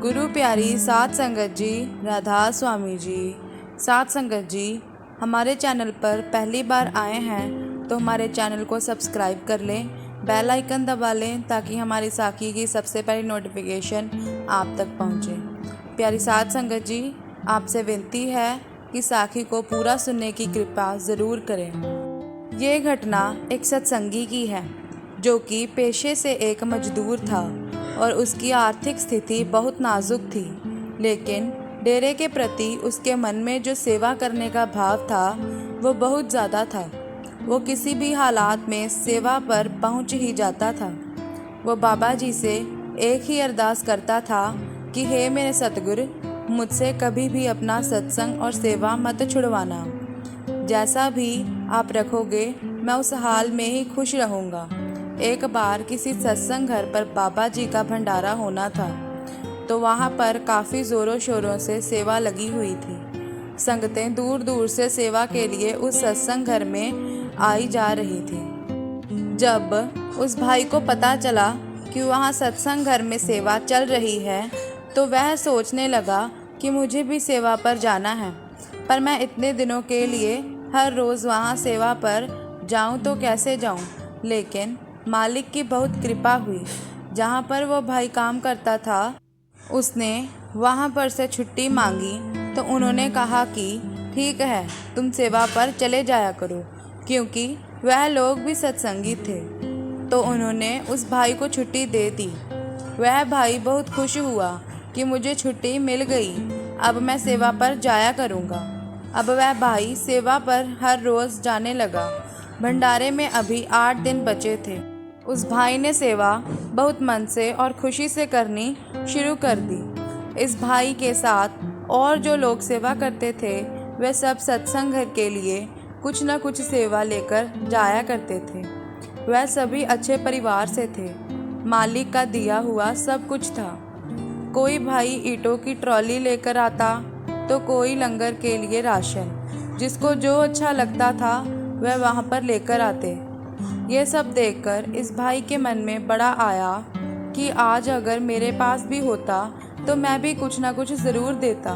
गुरु प्यारी साध संगत जी, राधा स्वामी जी। साध संगत जी, हमारे चैनल पर पहली बार आए हैं तो हमारे चैनल को सब्सक्राइब कर लें, बेल आइकन दबा लें ताकि हमारी साखी की सबसे पहली नोटिफिकेशन आप तक पहुंचे। प्यारी साध संगत जी, आपसे विनती है कि साखी को पूरा सुनने की कृपा ज़रूर करें। ये घटना एक सत्संगी की है जो कि पेशे से एक मजदूर था और उसकी आर्थिक स्थिति बहुत नाजुक थी, लेकिन डेरे के प्रति उसके मन में जो सेवा करने का भाव था वो बहुत ज़्यादा था। वो किसी भी हालात में सेवा पर पहुंच ही जाता था। वो बाबा जी से एक ही अरदास करता था कि हे मेरे सतगुरु, मुझसे कभी भी अपना सत्संग और सेवा मत छुड़वाना। जैसा भी आप रखोगे मैं उस हाल में ही खुश रहूँगा। एक बार किसी सत्संग घर पर बाबा जी का भंडारा होना था, तो वहाँ पर काफ़ी ज़ोरों शोरों से सेवा लगी हुई थी। संगतें दूर दूर से सेवा के लिए उस सत्संग घर में आई जा रही थी। जब उस भाई को पता चला कि वहाँ सत्संग घर में सेवा चल रही है, तो वह सोचने लगा कि मुझे भी सेवा पर जाना है, पर मैं इतने दिनों के लिए हर रोज़ वहाँ सेवा पर जाऊँ तो कैसे जाऊँ। लेकिन मालिक की बहुत कृपा हुई। जहाँ पर वो भाई काम करता था उसने वहाँ पर से छुट्टी मांगी, तो उन्होंने कहा कि ठीक है, तुम सेवा पर चले जाया करो, क्योंकि वह लोग भी सत्संगी थे। तो उन्होंने उस भाई को छुट्टी दे दी। वह भाई बहुत खुश हुआ कि मुझे छुट्टी मिल गई, अब मैं सेवा पर जाया करूँगा। अब वह भाई सेवा पर हर रोज़ जाने लगा। भंडारे में अभी 8 दिन बचे थे। उस भाई ने सेवा बहुत मन से और खुशी से करनी शुरू कर दी। इस भाई के साथ और जो लोग सेवा करते थे वे सब सत्संग घर के लिए कुछ न कुछ सेवा लेकर जाया करते थे। वह सभी अच्छे परिवार से थे, मालिक का दिया हुआ सब कुछ था। कोई भाई ईंटों की ट्रॉली लेकर आता तो कोई लंगर के लिए राशन, जिसको जो अच्छा लगता था वह वहाँ पर लेकर आते। ये सब देखकर इस भाई के मन में बड़ा आया कि आज अगर मेरे पास भी होता तो मैं भी कुछ ना कुछ ज़रूर देता,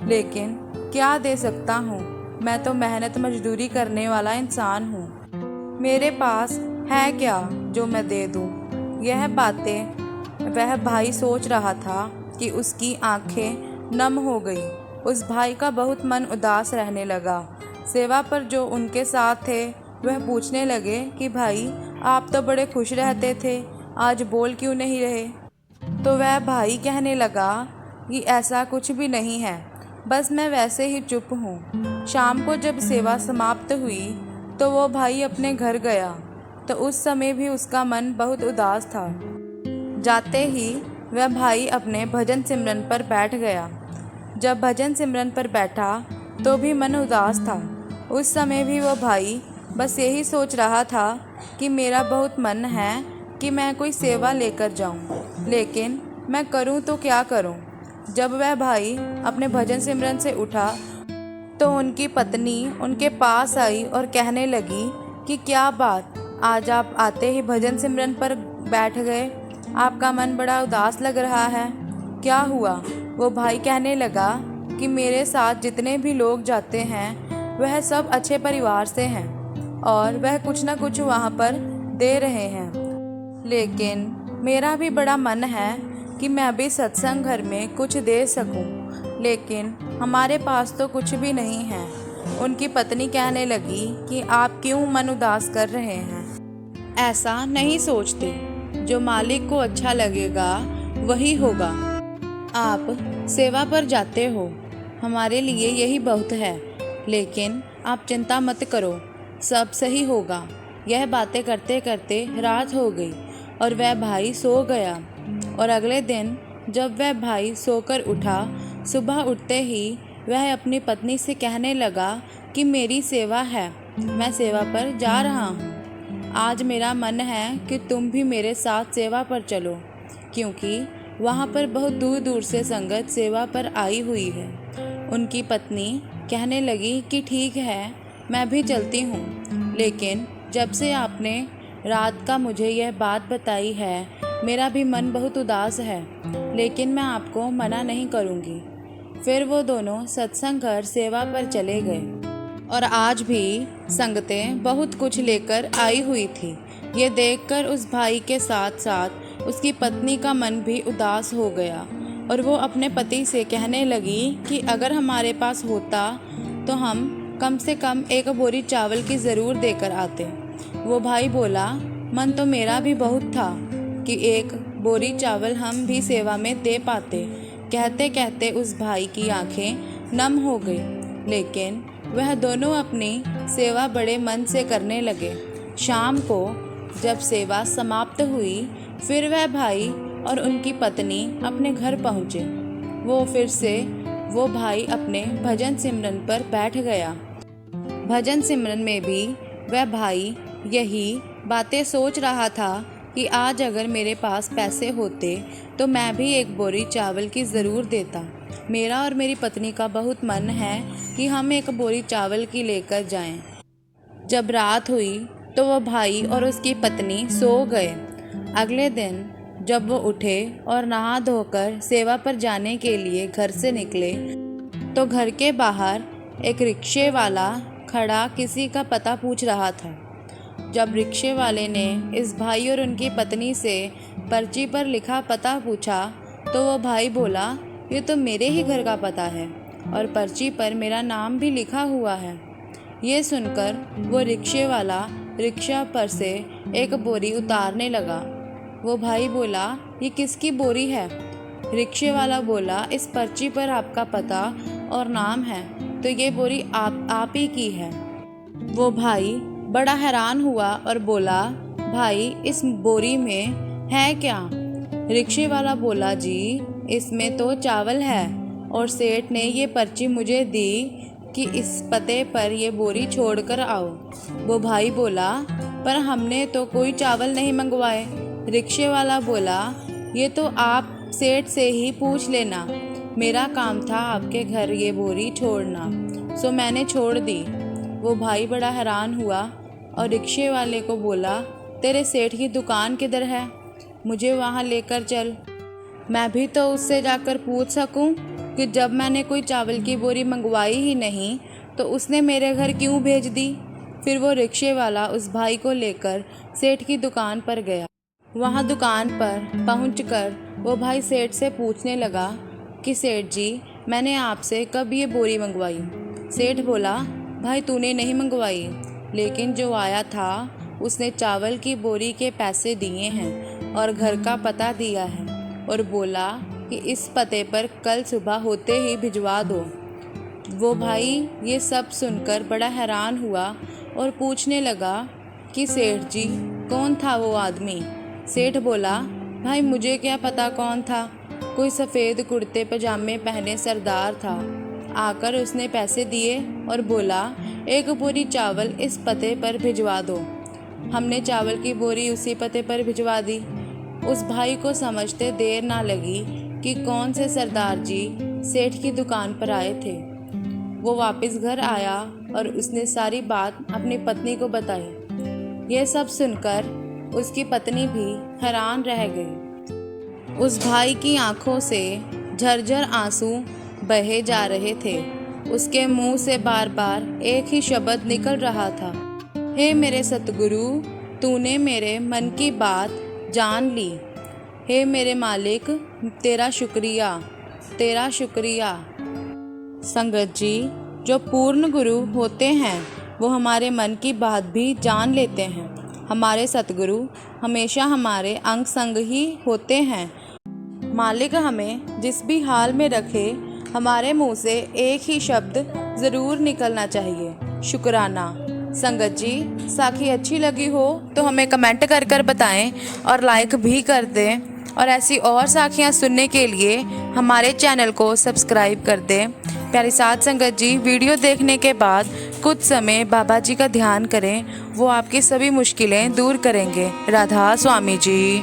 लेकिन क्या दे सकता हूँ, मैं तो मेहनत मजदूरी करने वाला इंसान हूँ। मेरे पास है क्या जो मैं दे दूँ। यह बातें वह भाई सोच रहा था कि उसकी आंखें नम हो गई। उस भाई का बहुत मन उदास रहने लगा। सेवा पर जो उनके साथ थे वह पूछने लगे कि भाई, आप तो बड़े खुश रहते थे, आज बोल क्यों नहीं रहे। तो वह भाई कहने लगा कि ऐसा कुछ भी नहीं है, बस मैं वैसे ही चुप हूँ। शाम को जब सेवा समाप्त हुई तो वो भाई अपने घर गया, तो उस समय भी उसका मन बहुत उदास था। जाते ही वह भाई अपने भजन सिमरन पर बैठ गया। जब भजन सिमरन पर बैठा तो भी मन उदास था। उस समय भी वो भाई बस यही सोच रहा था कि मेरा बहुत मन है कि मैं कोई सेवा लेकर जाऊं, लेकिन मैं करूं तो क्या करूं। जब वह भाई अपने भजन सिमरन से उठा तो उनकी पत्नी उनके पास आई और कहने लगी कि क्या बात, आज आप आते ही भजन सिमरन पर बैठ गए, आपका मन बड़ा उदास लग रहा है, क्या हुआ। वो भाई कहने लगा कि मेरे साथ जितने भी लोग जाते हैं वह सब अच्छे परिवार से हैं और वह कुछ ना कुछ वहाँ पर दे रहे हैं, लेकिन मेरा भी बड़ा मन है कि मैं भी सत्संग घर में कुछ दे सकूं, लेकिन हमारे पास तो कुछ भी नहीं है। उनकी पत्नी कहने लगी कि आप क्यों मन उदास कर रहे हैं, ऐसा नहीं सोचते, जो मालिक को अच्छा लगेगा वही होगा। आप सेवा पर जाते हो, हमारे लिए यही बहुत है, लेकिन आप चिंता मत करो, सब सही होगा। यह बातें करते करते रात हो गई और वह भाई सो गया। और अगले दिन जब वह भाई सोकर उठा, सुबह उठते ही वह अपनी पत्नी से कहने लगा कि मेरी सेवा है, मैं सेवा पर जा रहा हूँ। आज मेरा मन है कि तुम भी मेरे साथ सेवा पर चलो, क्योंकि वहाँ पर बहुत दूर दूर से संगत सेवा पर आई हुई है। उनकी पत्नी कहने लगी कि ठीक है, मैं भी चलती हूँ, लेकिन जब से आपने रात का मुझे यह बात बताई है मेरा भी मन बहुत उदास है, लेकिन मैं आपको मना नहीं करूँगी। फिर वो दोनों सत्संग घर सेवा पर चले गए और आज भी संगतें बहुत कुछ लेकर आई हुई थी। ये देखकर उस भाई के साथ साथ उसकी पत्नी का मन भी उदास हो गया और वो अपने पति से कहने लगी कि अगर हमारे पास होता तो हम कम से कम एक बोरी चावल की ज़रूर देकर आते। वो भाई बोला, मन तो मेरा भी बहुत था कि एक बोरी चावल हम भी सेवा में दे पाते। कहते कहते उस भाई की आंखें नम हो गई, लेकिन वह दोनों अपनी सेवा बड़े मन से करने लगे। शाम को जब सेवा समाप्त हुई, फिर वह भाई और उनकी पत्नी अपने घर पहुँचे। वो भाई अपने भजन सिमरन पर बैठ गया। भजन सिमरन में भी वह भाई यही बातें सोच रहा था कि आज अगर मेरे पास पैसे होते तो मैं भी एक बोरी चावल की ज़रूर देता। मेरा और मेरी पत्नी का बहुत मन है कि हम एक बोरी चावल की लेकर जाएं। जब रात हुई तो वह भाई और उसकी पत्नी सो गए। अगले दिन जब वो उठे और नहा धोकर सेवा पर जाने के लिए घर से निकले तो घर के बाहर एक रिक्शे वाला खड़ा किसी का पता पूछ रहा था। जब रिक्शे वाले ने इस भाई और उनकी पत्नी से पर्ची पर लिखा पता पूछा तो वो भाई बोला, ये तो मेरे ही घर का पता है और पर्ची पर मेरा नाम भी लिखा हुआ है। ये सुनकर वो रिक्शे वाला रिक्शा पर से एक बोरी उतारने लगा। वो भाई बोला, ये किसकी बोरी है? रिक्शे वाला बोला, इस पर्ची पर आपका पता और नाम है तो ये बोरी आप ही की है। वो भाई बड़ा हैरान हुआ और बोला, भाई इस बोरी में है क्या? रिक्शे वाला बोला, जी इसमें तो चावल है और सेठ ने ये पर्ची मुझे दी कि इस पते पर ये बोरी छोड़कर आओ। वो भाई बोला, पर हमने तो कोई चावल नहीं मंगवाए। रिक्शे वाला बोला, ये तो आप सेठ से ही पूछ लेना, मेरा काम था आपके घर ये बोरी छोड़ना, सो मैंने छोड़ दी। वो भाई बड़ा हैरान हुआ और रिक्शे वाले को बोला, तेरे सेठ की दुकान किधर है? मुझे वहाँ लेकर चल, मैं भी तो उससे जाकर पूछ सकूं कि जब मैंने कोई चावल की बोरी मंगवाई ही नहीं तो उसने मेरे घर क्यों भेज दी। फिर वो रिक्शे वाला उस भाई को लेकर सेठ की दुकान पर गया। वहाँ दुकान पर पहुंचकर वो भाई सेठ से पूछने लगा कि सेठ जी, मैंने आपसे कब ये बोरी मंगवाई? सेठ बोला, भाई तूने नहीं मंगवाई, लेकिन जो आया था उसने चावल की बोरी के पैसे दिए हैं और घर का पता दिया है और बोला कि इस पते पर कल सुबह होते ही भिजवा दो। वो भाई ये सब सुनकर बड़ा हैरान हुआ और पूछने लगा कि सेठ जी, कौन था वो आदमी? सेठ बोला, भाई मुझे क्या पता कौन था, कोई सफ़ेद कुर्ते पजामे पहने सरदार था। आकर उसने पैसे दिए और बोला, एक बोरी चावल इस पते पर भिजवा दो। हमने चावल की बोरी उसी पते पर भिजवा दी। उस भाई को समझते देर ना लगी कि कौन से सरदार जी सेठ की दुकान पर आए थे। वो वापस घर आया और उसने सारी बात अपनी पत्नी को बताई। ये सब सुनकर उसकी पत्नी भी हैरान रह गई। उस भाई की आंखों से झरझर आंसू बहे जा रहे थे। उसके मुंह से बार बार एक ही शब्द निकल रहा था, हे मेरे सतगुरु, तूने मेरे मन की बात जान ली। हे मेरे मालिक, तेरा शुक्रिया, तेरा शुक्रिया। संगत जी, जो पूर्ण गुरु होते हैं वो हमारे मन की बात भी जान लेते हैं। हमारे सतगुरु हमेशा हमारे अंग संग ही होते हैं। मालिक हमें जिस भी हाल में रखे, हमारे मुंह से एक ही शब्द ज़रूर निकलना चाहिए, शुक्राना। संगत जी, साखी अच्छी लगी हो तो हमें कमेंट कर बताएं और लाइक भी कर दें और ऐसी और साखियाँ सुनने के लिए हमारे चैनल को सब्सक्राइब कर दें। प्यारी साध संगत जी, वीडियो देखने के बाद कुछ समय बाबा जी का ध्यान करें, वो आपकी सभी मुश्किलें दूर करेंगे। राधा स्वामी जी।